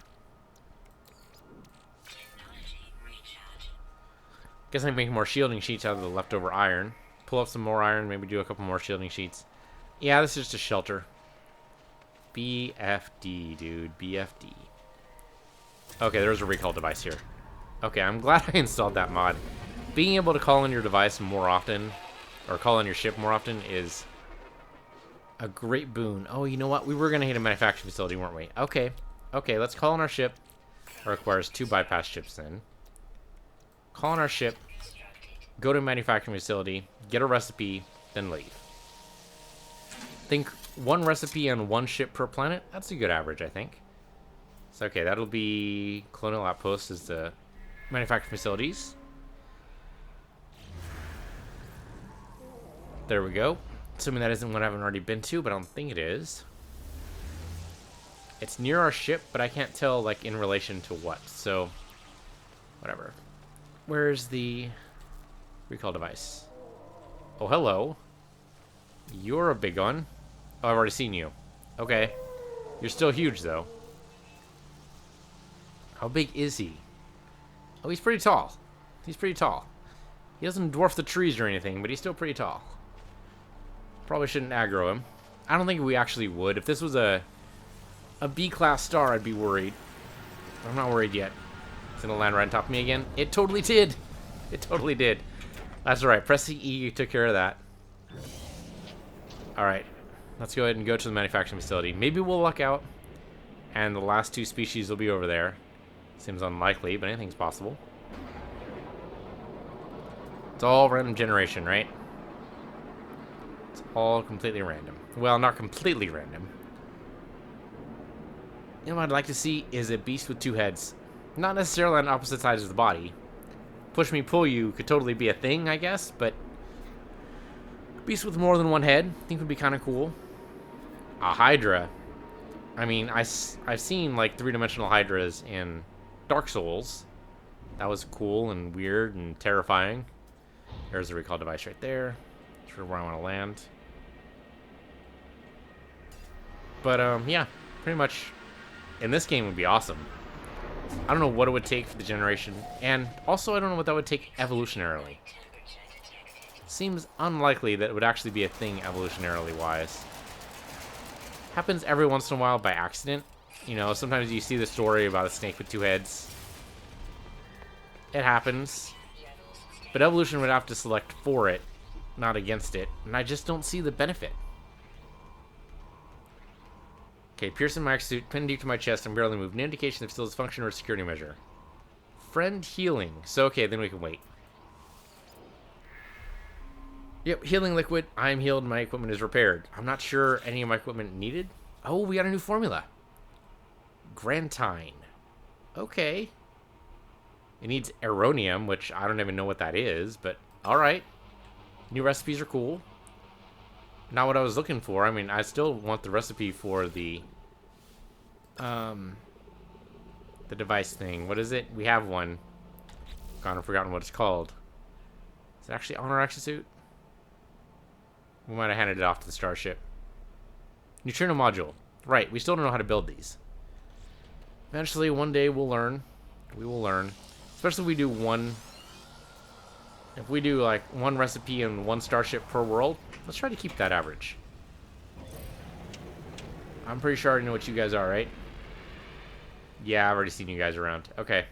Guess I can make more shielding sheets out of the leftover iron. Pull up some more iron, maybe do a couple more shielding sheets. Yeah, this is just a shelter. BFD, dude. BFD. Okay, there's a recall device here. Okay, I'm glad I installed that mod. Being able to call in your device more often, or call in your ship more often, is a great boon. Oh, you know what? We were going to hit a manufacturing facility, weren't we? Okay. Okay, let's call in our ship. It requires 2 bypass ships then. Call in our ship. Go to a manufacturing facility. Get a recipe. Then leave. Think 1 recipe on 1 ship per planet. That's a good average, I think. So, okay, that'll be Colonial Outpost is the manufacturing facilities. There we go. Assuming that isn't one I haven't already been to, but I don't think it is. It's near our ship, but I can't tell, like, in relation to what. So, whatever. Where's the recall device? Oh, hello. You're a big one. Oh, I've already seen you. Okay. You're still huge, though. How big is he? Oh, he's pretty tall. He's pretty tall. He doesn't dwarf the trees or anything, but he's still pretty tall. Probably shouldn't aggro him. I don't think we actually would. If this was a B-class star, I'd be worried. But I'm not worried yet. It's gonna land right on top of me again. It totally did. It totally did. That's alright. Pressing E took care of that. Alright. Let's go ahead and go to the manufacturing facility. Maybe we'll luck out. and the last two species will be over there. Seems unlikely, but anything's possible. It's all random generation, right? It's all completely random. Well, not completely random. You know what I'd like to see is a beast with two heads. Not necessarily on opposite sides of the body. Push me, pull you could totally be a thing, I guess, but beast with more than one head, I think would be kind of cool. A Hydra. I mean, I've seen like three-dimensional Hydras in Dark Souls. That was cool and weird and terrifying. There's the recall device right there. That's where I want to land. But yeah, pretty much. In this game would be awesome. I don't know what it would take for the generation, and also I don't know what that would take evolutionarily. Seems unlikely that it would actually be a thing evolutionarily wise. Happens every once in a while by accident. You know, sometimes you see the story about a snake with two heads. It happens. But evolution would have to select for it, not against it, and I just don't see the benefit. Okay, piercing my suit, pinned deep to my chest, and barely moved. An indication of still its function or a security measure. Friend healing. So, okay, then we can wait. Yep, healing liquid. I'm healed. My equipment is repaired. I'm not sure any of my equipment needed. Oh, we got a new formula. Grantine. Okay. It needs aeronium, which I don't even know what that is, but alright. New recipes are cool. Not what I was looking for. I mean, I still want the recipe for the device thing. What is it? We have one. Gone and forgotten what it's called. Is it actually on our exosuit? We might have handed it off to the starship. Neutrino module. Right, we still don't know how to build these. Eventually, one day we'll learn. We will learn. Especially if we do one... If we do, like, one recipe and one starship per world, let's try to keep that average. I'm pretty sure I already know what you guys are, right? Yeah, I've already seen you guys around. Okay.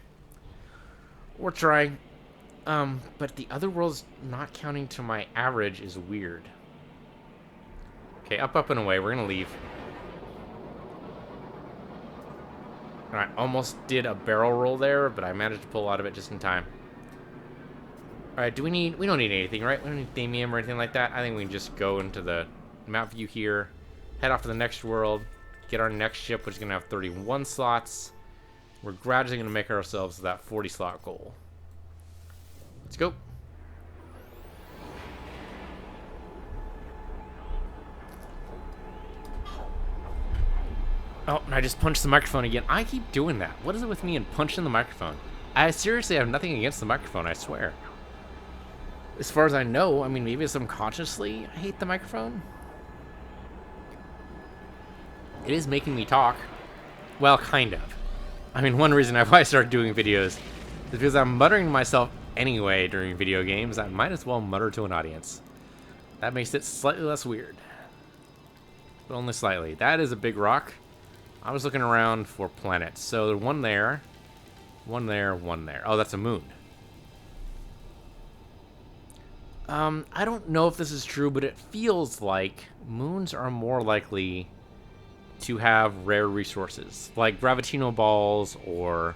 We're trying. But the other worlds not counting to my average is weird. Okay, up, up, and away. We're gonna leave. Alright, almost did a barrel roll there, but I managed to pull out of it just in time. Alright, we don't need anything, right? We don't need themium or anything like that. I think we can just go into the map view here, head off to the next world, get our next ship, which is going to have 31 slots. We're gradually going to make ourselves that 40 slot goal. Let's go. Oh, and I just punched the microphone again. I keep doing that. What is it with me and punching the microphone? I seriously have nothing against the microphone, I swear. As far as I know, I mean, maybe subconsciously I hate the microphone. It is making me talk. Well, kind of. I mean, one reason why I started doing videos is because I'm muttering to myself anyway during video games. I might as well mutter to an audience. That makes it slightly less weird. But only slightly. That is a big rock. I was looking around for planets. So there's one there, one there, one there. Oh, that's a moon. I don't know if this is true, but it feels like moons are more likely to have rare resources, like gravitino balls or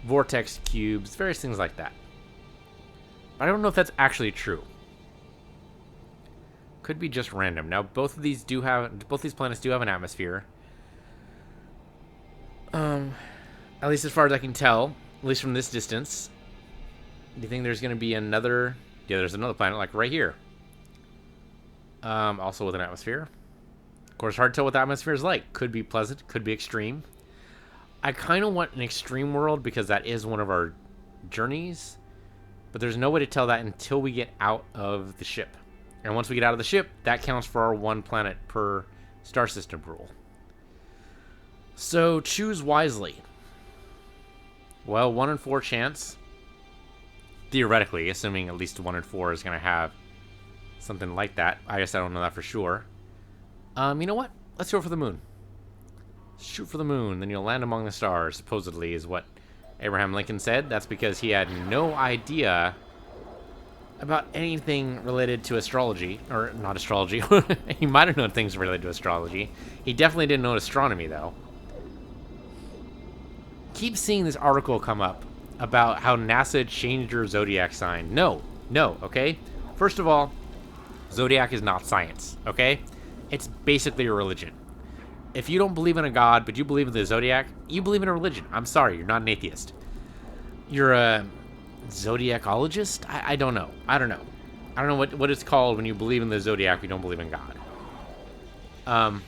vortex cubes, various things like that. I don't know if that's actually true. Could be just random. Now, both these planets do have an atmosphere. At least as far as I can tell, at least from this distance. Do you think there's going to be another... Yeah, there's another planet, like right here. Also with an atmosphere. Of course, hard to tell what the atmosphere is like. Could be pleasant, could be extreme. I kind of want an extreme world because that is one of our journeys. But there's no way to tell that until we get out of the ship. And once we get out of the ship, that counts for our one planet per star system rule. So choose wisely. Well, 1 in 4 chance. Theoretically, assuming at least 1 in 4 is going to have something like that. I guess I don't know that for sure. You know what? Let's go for the moon. Shoot for the moon, then you'll land among the stars, supposedly, is what Abraham Lincoln said. That's because he had no idea about anything related to astrology. Or, not astrology. He might have known things related to astrology. He definitely didn't know astronomy, though. keep seeing this article come up about how NASA changed your zodiac sign. No, okay? First of all, zodiac is not science, okay? It's basically a religion. If you don't believe in a god, but you believe in the zodiac, you believe in a religion. I'm sorry, you're not an atheist. You're a zodiacologist? I don't know. I don't know what it's called when you believe in the zodiac but you don't believe in God.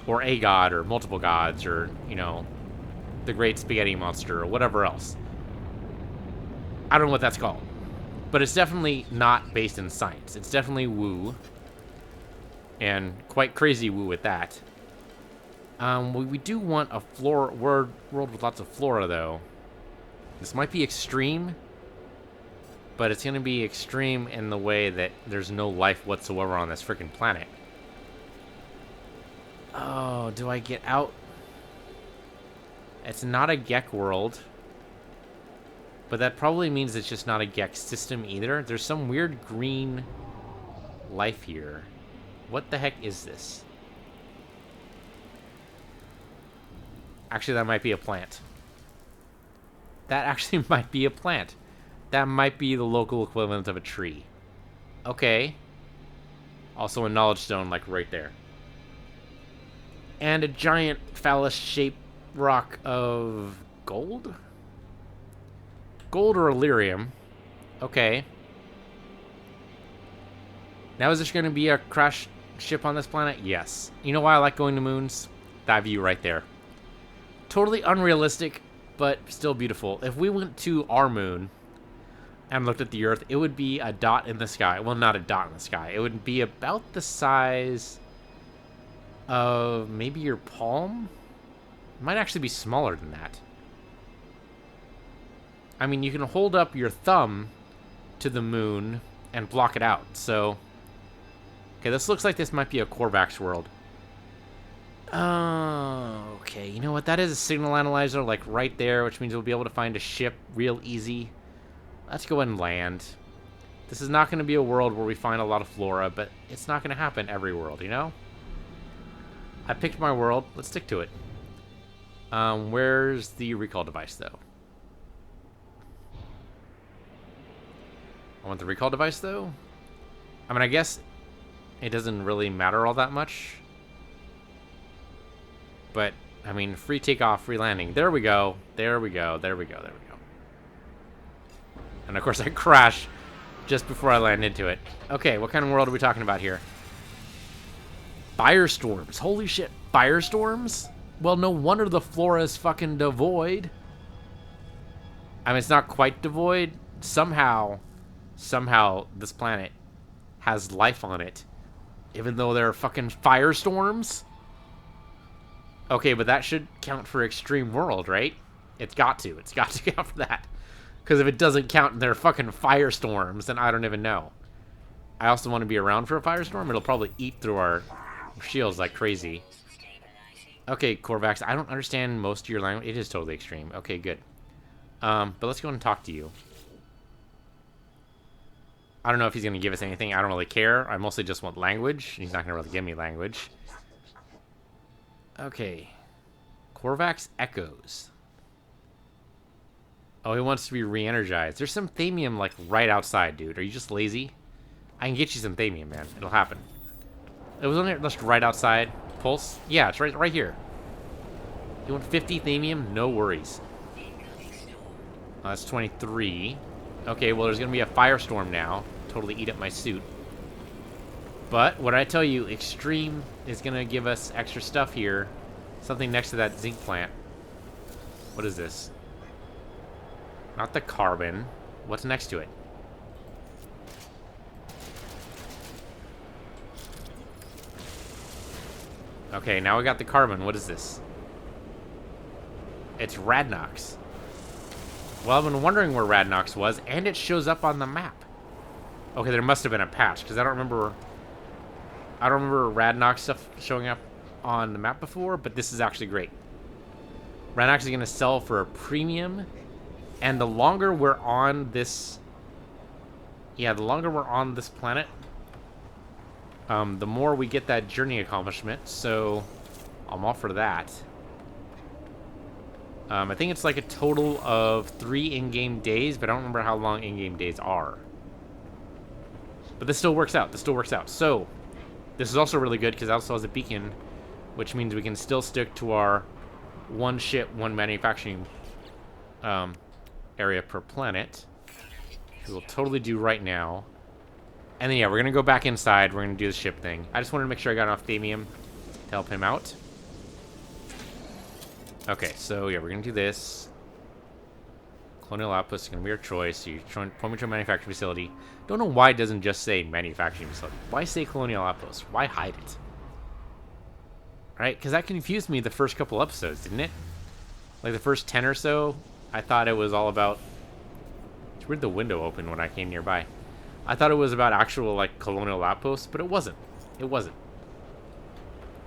Or a god, or multiple gods, or, you know, the great spaghetti monster, or whatever else. I don't know what that's called. But it's definitely not based in science. It's definitely woo. And quite crazy woo with that. We do want a world with lots of flora, though. This might be extreme, but it's going to be extreme in the way that there's no life whatsoever on this freaking planet. Oh, do I get out? It's not a Gek world, but that probably means it's just not a Gek system either. There's some weird green life here. What the heck is this? Actually, that might be a plant. That actually might be a plant. That might be the local equivalent of a tree. Okay. Also a knowledge stone, like right there. And a giant phallus-shaped rock of gold? Gold or Illyrium. Okay. Now is this going to be a crash ship on this planet? Yes. You know why I like going to moons? That view right there. Totally unrealistic, but still beautiful. If we went to our moon and looked at the Earth, it would be a dot in the sky. Well, not a dot in the sky. It would be about the size of maybe your palm. It might actually be smaller than that. I mean, you can hold up your thumb to the moon and block it out. So, okay, this looks like this might be a Korvax world. Oh, okay. You know what? That is a signal analyzer, like right there, which means we'll be able to find a ship real easy. Let's go ahead and land. This is not going to be a world where we find a lot of flora, but it's not going to happen every world, you know? I picked my world. Let's stick to it. Where's the recall device, though? I want the recall device, though. I mean, I guess it doesn't really matter all that much. But, I mean, free takeoff, free landing. There we go. There we go. There we go. There we go. And, of course, I crash just before I land into it. Okay, what kind of world are we talking about here? Firestorms. Holy shit. Firestorms? Well, no wonder the flora is fucking devoid. I mean, it's not quite devoid. Somehow this planet has life on it, even though there are fucking firestorms. Okay, but that should count for extreme world, right? It's got to count for that. Because if it doesn't count and there are fucking firestorms, then I don't even know. I also want to be around for a firestorm. It'll probably eat through our shields like crazy. Okay, Korvax, I don't understand most of your language. It is totally extreme. Okay, good. But let's go and talk to you. I don't know if he's going to give us anything. I don't really care. I mostly just want language. He's not going to really give me language. Okay. Korvax echoes. Oh, he wants to be re-energized. There's some thamium, like, right outside, dude. Are you just lazy? I can get you some thamium, man. It'll happen. It was only just right outside. Pulse? Yeah, it's right here. You want 50 thamium? No worries. Oh, that's 23. Okay, well, there's going to be a firestorm now. Totally eat up my suit. But, what I tell you, Extreme is going to give us extra stuff here. Something next to that zinc plant. What is this? Not the carbon. What's next to it? Okay, now we got the carbon. What is this? It's Radnox. Well, I've been wondering where Radnox was, and it shows up on the map. Okay, there must have been a patch, because I don't remember Radnox stuff showing up on the map before, but this is actually great. Radnox is going to sell for a premium, and the longer we're on this... Yeah, the longer we're on this planet, the more we get that journey accomplishment, so I'm all for that. I think it's like a total of 3 in-game days, but I don't remember how long in-game days are. But this still works out. This still works out. So, this is also really good because it also has a beacon, which means we can still stick to our one ship, one manufacturing area per planet. Which we'll totally do right now. And then, yeah, we're going to go back inside. We're going to do the ship thing. I just wanted to make sure I got enough thamium to help him out. Okay, so, yeah, we're going to do this. Colonial outpost is going to be our choice. So you point me to a manufacturing facility. Don't know why it doesn't just say manufacturing facility. Why say colonial outpost? Why hide it? Right? Because that confused me the first couple episodes, didn't it? Like the first 10 or so, I thought it was all about... It's weird the window opened when I came nearby. I thought it was about actual, like, colonial outposts, but it wasn't. It wasn't.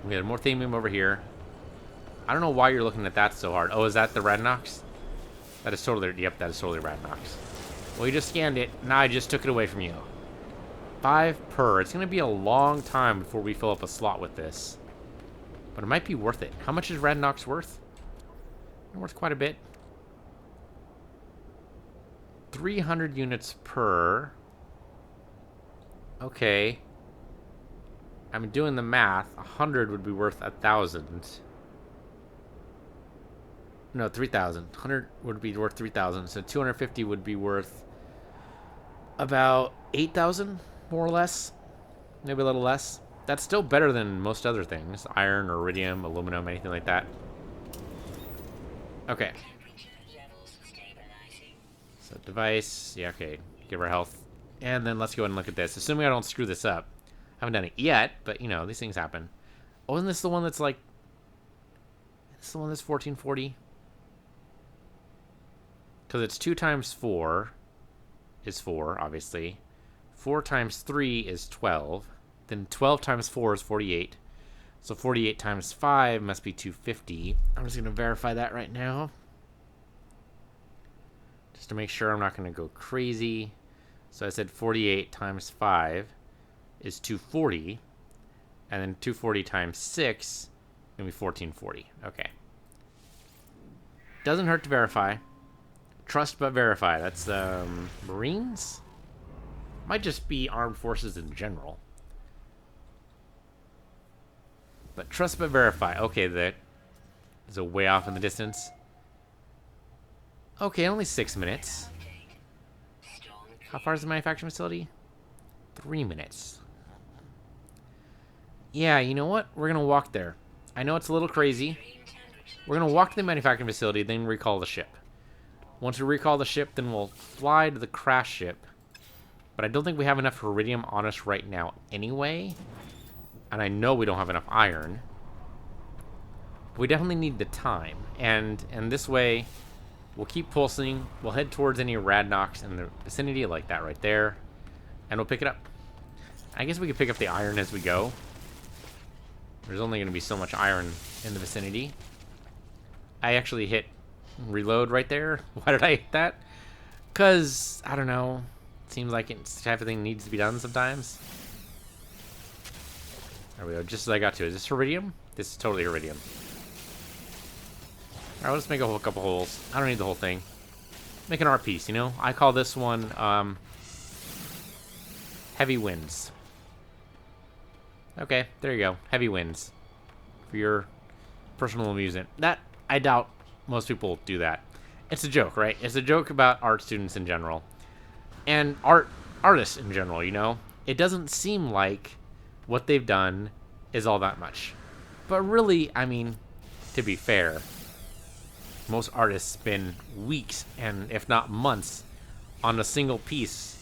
We had more thamium over here. I don't know why you're looking at that so hard. Oh, is that the Radnox? That is totally... Yep, that is totally Radnox. Well, you just scanned it. Now I just took it away from you. 5 per. It's going to be a long time before we fill up a slot with this. But it might be worth it. How much is Radnox worth? Worth quite a bit. 300 units per. Okay. I'm doing the math. 100 would be worth 1,000. No, 3,000. 100 would be worth 3,000. So 250 would be worth about 8,000, more or less. Maybe a little less. That's still better than most other things. Iron, iridium, aluminum, anything like that. Okay. So device. Yeah, okay. Give her health. And then let's go ahead and look at this. Assuming I don't screw this up. I haven't done it yet, but, you know, these things happen. Oh, isn't this the one that's like... This is the one that's 1440? Because it's 2 times 4 is 4, obviously. 4 times 3 is 12. Then 12 times 4 is 48. So 48 times 5 must be 250. I'm just going to verify that right now. Just to make sure I'm not going to go crazy. So I said 48 times 5 is 240. And then 240 times 6 is going to be 1440. Okay. Doesn't hurt to verify. Trust but verify. That's Marines? Might just be armed forces in general. But trust but verify. Okay, that is a way off in the distance. Okay, only 6 minutes. How far is the manufacturing facility? 3 minutes. Yeah, you know what? We're going to walk there. I know it's a little crazy. We're going to walk to the manufacturing facility, then recall the ship. Once we recall the ship, then we'll fly to the crash ship. But I don't think we have enough iridium on us right now anyway. And I know we don't have enough iron. But we definitely need the time. And this way, we'll keep pulsing. We'll head towards any Radnox in the vicinity, like that right there. And we'll pick it up. I guess we could pick up the iron as we go. There's only going to be so much iron in the vicinity. I actually hit reload right there. Why did I hit that? Because, I don't know. Seems like it's the type of thing needs to be done sometimes. There we go. Just as I got to. Is this iridium? This is totally iridium. Alright, let's make a couple holes. I don't need the whole thing. Make an art piece, you know? I call this one, Heavy Winds. Okay, there you go. Heavy Winds. For your personal amusement. That, I doubt most people do that. It's a joke, right? It's a joke about art students in general. And artists in general, you know? It doesn't seem like what they've done is all that much. But really, I mean, to be fair, most artists spend weeks and if not months on a single piece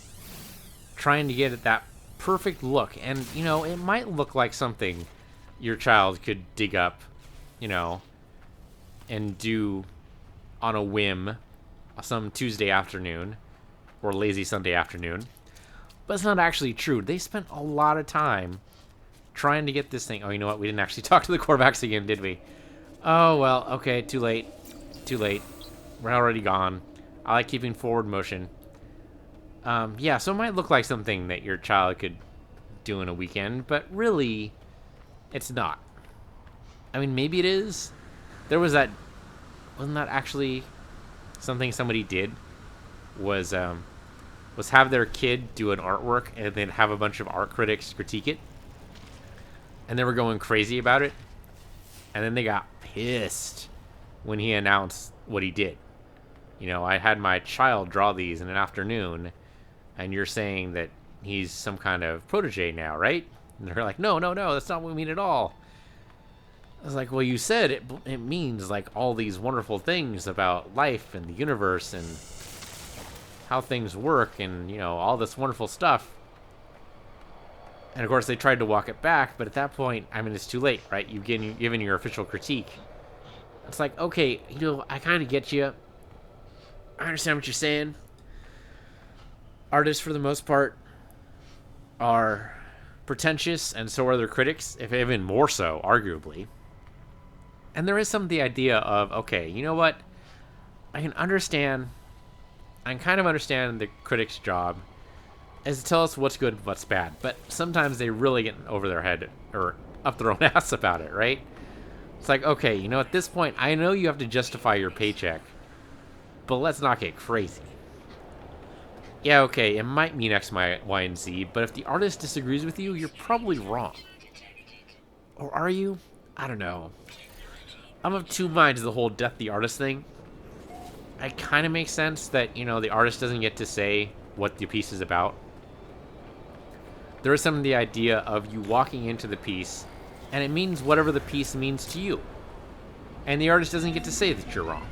trying to get at that perfect look. And, you know, it might look like something your child could dig up, you know, and do on a whim some Tuesday afternoon or lazy Sunday afternoon. But it's not actually true. They spent a lot of time trying to get this thing. Oh, you know what? We didn't actually talk to the Korvax again, did we? Oh, well, okay, too late. Too late. We're already gone. I like keeping forward motion. Yeah, so it might look like something that your child could do in a weekend, but really, it's not. I mean, maybe it is. There was that wasn't that actually something somebody did? Was have their kid do an artwork and then have a bunch of art critics critique it, and they were going crazy about it, and then they got pissed when he announced what he did. I had my child draw these in an afternoon, and you're saying that he's some kind of protege now, right? And they're like, no, that's not what we mean at all. I was like, well, you said it means like all these wonderful things about life and the universe and how things work and, all this wonderful stuff. And of course they tried to walk it back, but at that point, it's too late, right? You've given your official critique. It's like, okay, I kind of get you. I understand what you're saying. Artists, for the most part, are pretentious, and so are their critics, if even more so, arguably. And there is some of the idea of, okay, you know what? I can kind of understand the critic's job is to tell us what's good and what's bad, but sometimes they really get over their head or up their own ass about it, right? It's like, okay, at this point, I know you have to justify your paycheck, but let's not get crazy. Yeah, okay, it might mean X, Y, and Z, but if the artist disagrees with you, you're probably wrong. Or are you? I don't know. I'm of two minds the whole death the artist thing. It kind of makes sense that, the artist doesn't get to say what the piece is about. There is some of the idea of you walking into the piece, and it means whatever the piece means to you. And the artist doesn't get to say that you're wrong.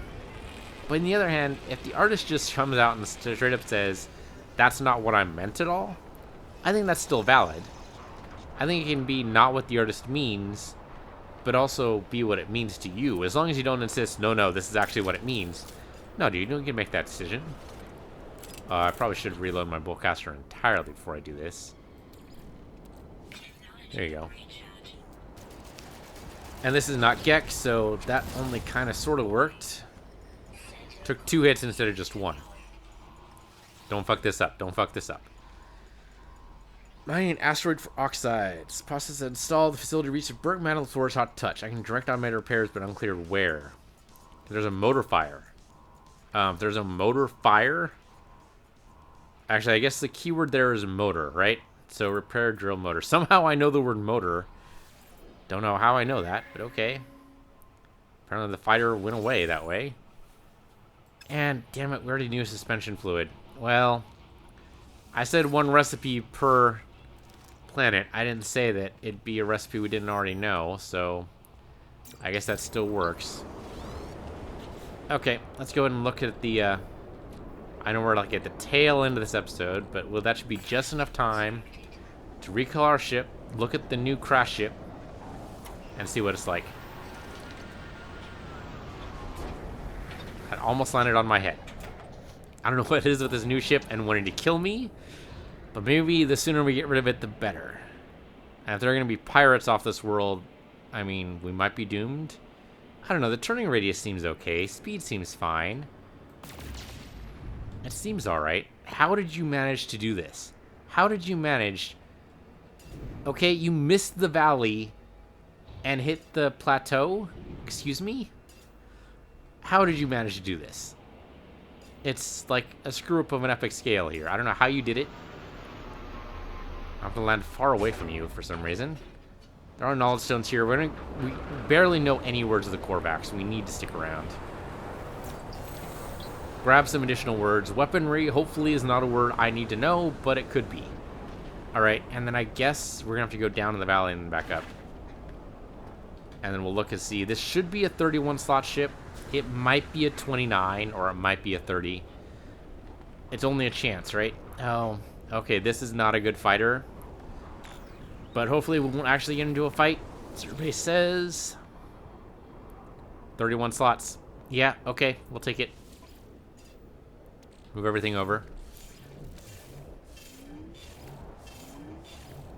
But on the other hand, if the artist just comes out and straight up says, that's not what I meant at all, I think that's still valid. I think it can be not what the artist means, but also be what it means to you. As long as you don't insist, no, this is actually what it means. No, dude, you can make that decision. I probably should reload my bowcaster entirely before I do this. There you go. And this is not Gek, so that only kind of sort of worked. Took 2 hits instead of just 1. Don't fuck this up. Mining an asteroid for oxides. Process to install the facility reached a burnt metal floor is hot touch. I can direct automated repairs, but unclear where. There's a motor fire. There's a motor fire. Actually, I guess the keyword there is motor, right? So repair drill motor. Somehow I know the word motor. Don't know how I know that, but okay. Apparently the fighter went away that way. And damn it, we already knew suspension fluid. Well, I said 1 recipe per planet. I didn't say that it'd be a recipe we didn't already know, so I guess that still works. Okay, let's go ahead and look at the, I know we're like at the tail end of this episode, but that should be just enough time to recall our ship, look at the new crash ship, and see what it's like. That almost landed on my head. I don't know what it is with this new ship and wanting to kill me, but maybe the sooner we get rid of it, the better. And if there are going to be pirates off this world, we might be doomed. I don't know, the turning radius seems okay. Speed seems fine. It seems alright. How did you manage to do this? How did you manage... Okay, you missed the valley and hit the plateau? Excuse me? How did you manage to do this? It's like a screw-up of an epic scale here. I don't know how you did it. I have to land far away from you for some reason. There are knowledge stones here. We barely know any words of the Korvax, so we need to stick around. Grab some additional words. Weaponry, hopefully, is not a word I need to know, but it could be. Alright, and then I guess we're going to have to go down in the valley and back up. And then we'll look and see. This should be a 31 slot ship. It might be a 29, or it might be a 30. It's only a chance, right? Oh, okay, this is not a good fighter. But hopefully we won't actually get into a fight. Survey says 31 slots. Yeah, okay, we'll take it. Move everything over.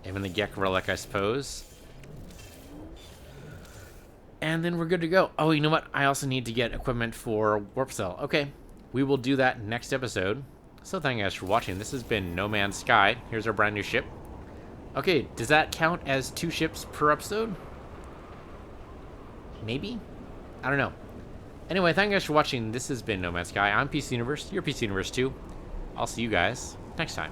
Even the Gek relic, I suppose. And then we're good to go. Oh, you know what? I also need to get equipment for Warp Cell. Okay, we will do that next episode. So thank you guys for watching. This has been No Man's Sky. Here's our brand new ship. Okay, does that count as 2 ships per episode? Maybe? I don't know. Anyway, thank you guys for watching. This has been No Man's Sky. I'm PC Universe. You're PC Universe too. I'll see you guys next time.